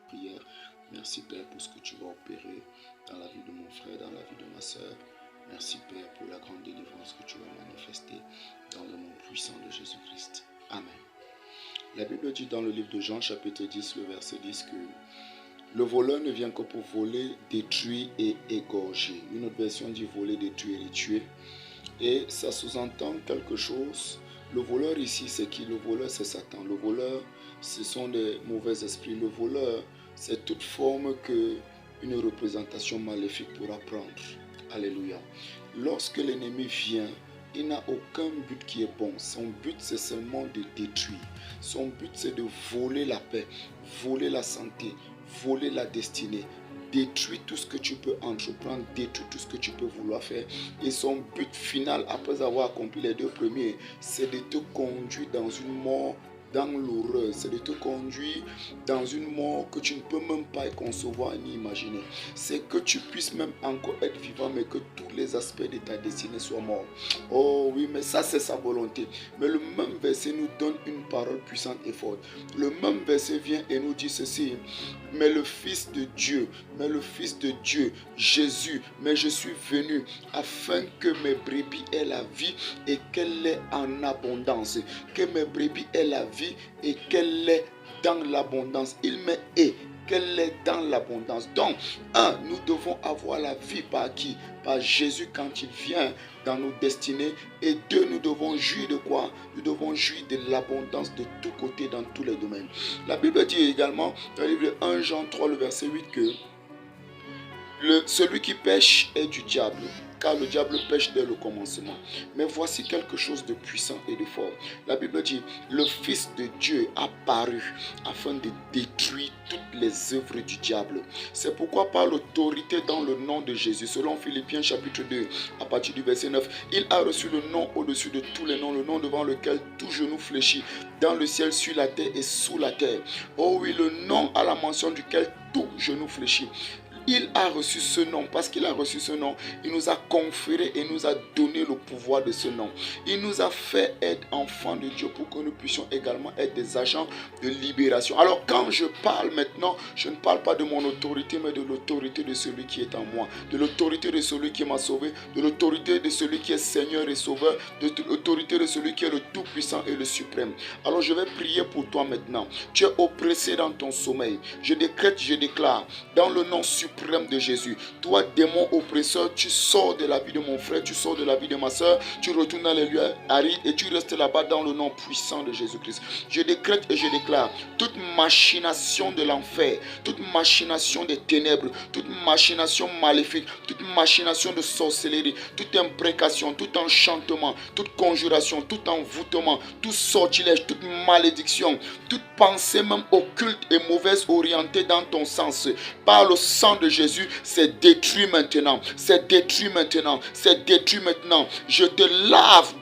prière. Merci Père pour ce que tu vas opérer dans la vie de mon frère, dans la vie de ma soeur. Merci Père pour la grande délivrance que tu vas manifester dans le nom puissant de Jésus-Christ. Amen. La Bible dit dans le livre de Jean chapitre 10, le verset 10 que le voleur ne vient que pour voler, détruire et égorger. Une autre version dit voler, détruire et tuer. Et ça sous-entend quelque chose. Le voleur ici, c'est qui? Le voleur, c'est Satan. Le voleur, ce sont des mauvais esprits. Le voleur, c'est toute forme que une représentation maléfique pourra prendre. Alléluia. Lorsque l'ennemi vient, il n'a aucun but qui est bon. Son but, c'est seulement de détruire. Son but, c'est de voler la paix, voler la santé, voler la destinée. Détruis tout ce que tu peux entreprendre, détruis tout ce que tu peux vouloir faire. Et son but final, après avoir accompli les deux premiers, c'est de te conduire dans une mort, dans l'horreur. C'est de te conduire dans une mort que tu ne peux même pas concevoir ni imaginer. C'est que tu puisses même encore être vivant, mais que tous les aspects de ta destinée soient morts. Oh oui, mais ça c'est sa volonté. Mais le même verset nous donne une parole puissante et forte. Le même verset vient et nous dit ceci. Mais le Fils de Dieu, Jésus, mais je suis venu afin que mes brebis aient la vie et qu'elle l'ait en abondance. Que mes brebis aient la vie et qu'elle l'ait dans l'abondance. Il met et qu'elle est dans l'abondance. Donc, nous devons avoir la vie par qui? Par Jésus quand il vient dans nos destinées. Et deux, nous devons jouir de quoi? Nous devons jouir de l'abondance de tous côtés dans tous les domaines. La Bible dit également dans le livre de 1 Jean 3, le verset 8 que celui qui pêche est du diable, car le diable pêche dès le commencement. Mais voici quelque chose de puissant et de fort. La Bible dit, le Fils de Dieu a paru afin de détruire toutes les œuvres du diable. C'est pourquoi par l'autorité dans le nom de Jésus, selon Philippiens chapitre 2, à partir du verset 9, il a reçu le nom au-dessus de tous les noms, le nom devant lequel tout genou fléchit, dans le ciel, sur la terre et sous la terre. Oh oui, le nom à la mention duquel tout genou fléchit. Il a reçu ce nom. Parce qu'il a reçu ce nom, il nous a conféré et nous a donné le pouvoir de ce nom. Il nous a fait être enfants de Dieu pour que nous puissions également être des agents de libération. Alors quand je parle maintenant, je ne parle pas de mon autorité, mais de l'autorité de celui qui est en moi, de l'autorité de celui qui m'a sauvé, de l'autorité de celui qui est Seigneur et Sauveur, de l'autorité de celui qui est le Tout-Puissant et le Suprême. Alors je vais prier pour toi maintenant. Tu es oppressé dans ton sommeil. Je décrète, je déclare, dans le nom suprême de Jésus. Toi, démon oppresseur, tu sors de la vie de mon frère, tu sors de la vie de ma soeur, tu retournes dans les lieux arides et tu restes là-bas dans le nom puissant de Jésus-Christ. Je décrète et je déclare toute machination de l'enfer, toute machination des ténèbres, toute machination maléfique, toute machination de sorcellerie, toute imprécation, tout enchantement, toute conjuration, tout envoûtement, tout sortilège, toute malédiction, toute pensée même occulte et mauvaise orientée dans ton sens, par le sang de Jésus, c'est détruit maintenant. C'est détruit maintenant. C'est détruit maintenant. Je te lave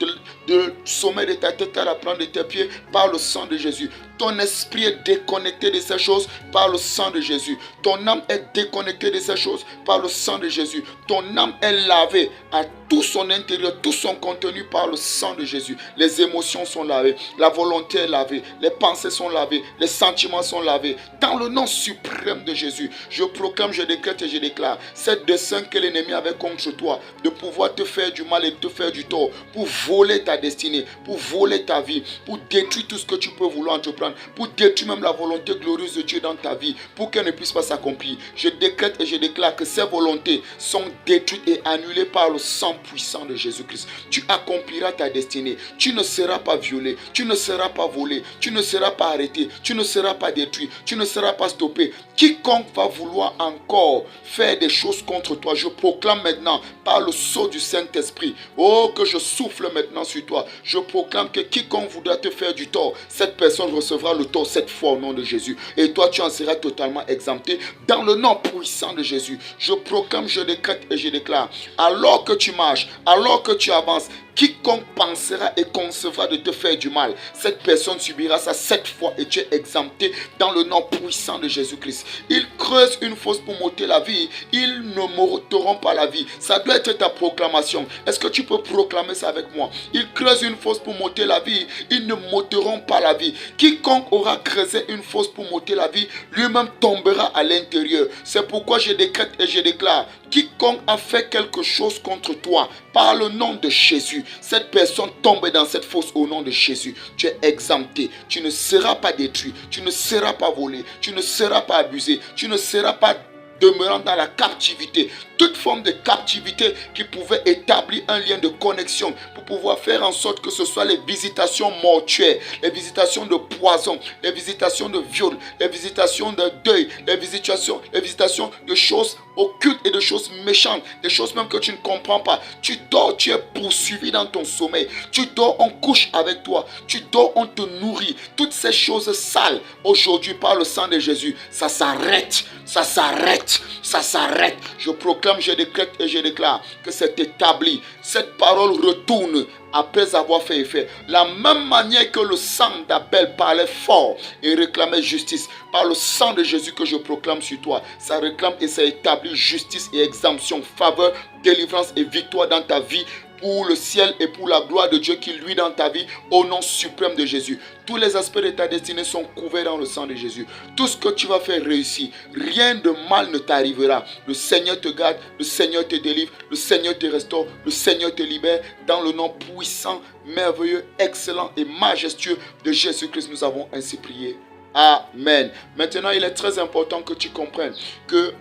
de sommet de ta tête à la plante de tes pieds par le sang de Jésus. Ton esprit est déconnecté de ces choses par le sang de Jésus. Ton âme est déconnectée de ces choses par le sang de Jésus. Ton âme est lavée à tout son intérieur, tout son contenu par le sang de Jésus. Les émotions sont lavées, la volonté est lavée, les pensées sont lavées, les sentiments sont lavés. Dans le nom suprême de Jésus, je proclame, je décrète et je déclare cette dessein que l'ennemi avait contre toi, de pouvoir te faire du mal et te faire du tort, pour voler ta destinée, pour voler ta vie, pour détruire tout ce que tu peux vouloir entreprendre, pour détruire même la volonté glorieuse de Dieu dans ta vie, pour qu'elle ne puisse pas s'accomplir. Je décrète et je déclare que ces volontés sont détruites et annulées par le sang puissant de Jésus-Christ. Tu accompliras ta destinée. Tu ne seras pas violé, tu ne seras pas volé, tu ne seras pas arrêté, tu ne seras pas détruit, tu ne seras pas stoppé. Quiconque va vouloir encore faire des choses contre toi, je proclame maintenant par le sceau du Saint-Esprit, oh, que je souffle maintenant sur toi. Je proclame que quiconque voudra te faire du tort, cette personne recevra le tort cette fois au nom de Jésus. Et toi, tu en seras totalement exempté dans le nom puissant de Jésus. Je proclame, je décrète et je déclare, alors que tu marches, alors que tu avances, Quiconque pensera et concevra de te faire du mal, cette personne subira ça 7 fois et tu es exempté dans le nom puissant de Jésus-Christ. Ils creusent une fosse pour m'ôter la vie, ils ne m'ôteront pas la vie. Ça doit être ta proclamation. Est-ce que tu peux proclamer ça avec moi? Ils creusent une fosse pour m'ôter la vie, ils ne m'ôteront pas la vie. Quiconque aura creusé une fosse pour m'ôter la vie, lui-même tombera à l'intérieur. C'est pourquoi je décrète et je déclare, quiconque a fait quelque chose contre toi, par le nom de Jésus, cette personne tombe dans cette fosse au nom de Jésus. Tu es exempté. Tu ne seras pas détruit. Tu ne seras pas volé. Tu ne seras pas abusé. Tu ne seras pas demeurant dans la captivité. Toute forme de captivité qui pouvait établir un lien de connexion pour pouvoir faire en sorte que ce soit les visitations mortuaires, les visitations de poison, les visitations de viol, les visitations de deuil, les visitations de choses occultes et de choses méchantes, des choses même que tu ne comprends pas. Tu dors, tu es poursuivi dans ton sommeil. Tu dors, on couche avec toi. Tu dors, on te nourrit. Toutes ces choses sales, aujourd'hui, par le sang de Jésus, ça s'arrête. Ça s'arrête. Ça s'arrête. Je proclame, je décrète et je déclare que c'est établi. Cette parole retourne après avoir fait effet. La même manière que le sang d'Abel parlait fort et réclamait justice, par le sang de Jésus que je proclame sur toi, ça réclame et ça établit justice et exemption, faveur, délivrance et victoire dans ta vie, pour le ciel et pour la gloire de Dieu qui luit dans ta vie, au nom suprême de Jésus. Tous les aspects de ta destinée sont couverts dans le sang de Jésus. Tout ce que tu vas faire réussir, rien de mal ne t'arrivera. Le Seigneur te garde, le Seigneur te délivre, le Seigneur te restaure, le Seigneur te libère. Dans le nom puissant, merveilleux, excellent et majestueux de Jésus-Christ, nous avons ainsi prié. Amen. Maintenant, il est très important que tu comprennes que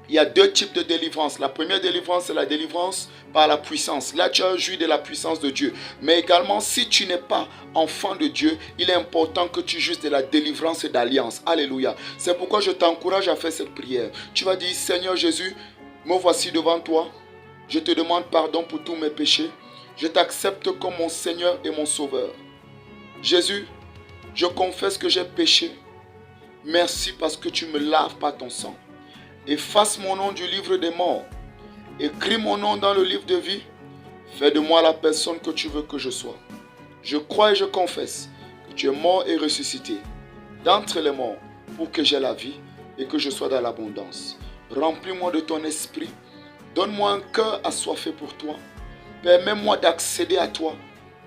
il y a 2 types de délivrance. La première délivrance, c'est la délivrance par la puissance. Là, tu as joui de la puissance de Dieu. Mais également, si tu n'es pas enfant de Dieu, il est important que tu jouisses de la délivrance et d'alliance. Alléluia. C'est pourquoi je t'encourage à faire cette prière. Tu vas dire, Seigneur Jésus, me voici devant toi. Je te demande pardon pour tous mes péchés. Je t'accepte comme mon Seigneur et mon Sauveur. Jésus, je confesse que j'ai péché. Merci parce que tu me laves par ton sang. Efface mon nom du livre des morts. Écris mon nom dans le livre de vie. Fais de moi la personne que tu veux que je sois. Je crois et je confesse que tu es mort et ressuscité d'entre les morts pour que j'aie la vie et que je sois dans l'abondance. Remplis-moi de ton esprit. Donne-moi un cœur assoiffé pour toi. Permets-moi d'accéder à toi.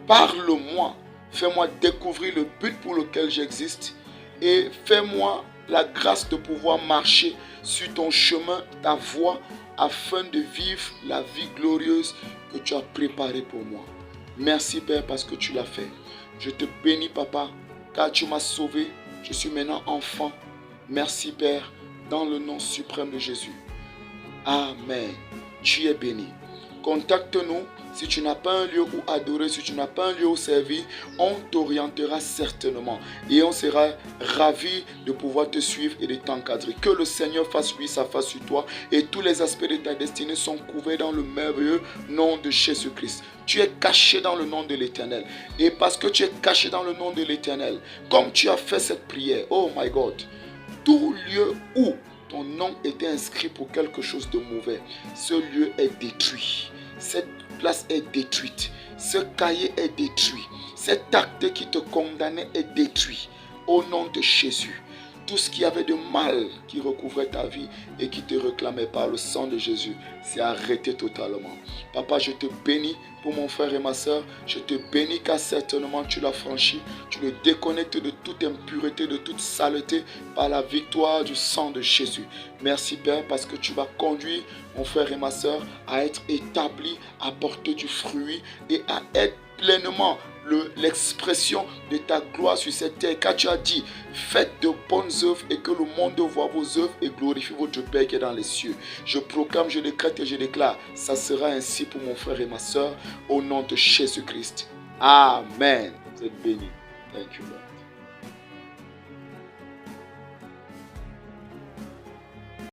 Parle-moi. Fais-moi découvrir le but pour lequel j'existe. Et fais-moi la grâce de pouvoir marcher sur ton chemin, ta voie, afin de vivre la vie glorieuse que tu as préparée pour moi. Merci Père parce que tu l'as fait. Je te bénis Papa, car tu m'as sauvé. Je suis maintenant enfant. Merci Père, dans le nom suprême de Jésus. Amen. Tu es béni. Contacte-nous. Si tu n'as pas un lieu où adorer, si tu n'as pas un lieu où servir, on t'orientera certainement. Et on sera ravis de pouvoir te suivre et de t'encadrer. Que le Seigneur fasse lui sa face sur toi. Et tous les aspects de ta destinée sont couverts dans le merveilleux nom de Jésus-Christ. Tu es caché dans le nom de l'Éternel. Et parce que tu es caché dans le nom de l'Éternel, comme tu as fait cette prière, oh my God, tout lieu où ton nom était inscrit pour quelque chose de mauvais, ce lieu est détruit. Cette place est détruite. Ce cahier est détruit. Cet acte qui te condamnait est détruit. Au nom de Jésus. Tout ce qui avait de mal qui recouvrait ta vie et qui te réclamait par le sang de Jésus, c'est arrêté totalement. Papa, je te bénis pour mon frère et ma soeur. Je te bénis car certainement tu l'as franchi. Tu le déconnectes de toute impureté, de toute saleté par la victoire du sang de Jésus. Merci Père parce que tu vas conduire mon frère et ma soeur à être établis, à porter du fruit et à être pleinement l'expression de ta gloire sur cette terre. Car tu as dit, faites de bonnes œuvres et que le monde voit vos œuvres et glorifie votre Père qui est dans les cieux. Je proclame, je décrète et je déclare, ça sera ainsi pour mon frère et ma soeur au nom de Jésus-Christ. Amen. Vous êtes bénis. Thank you, Lord.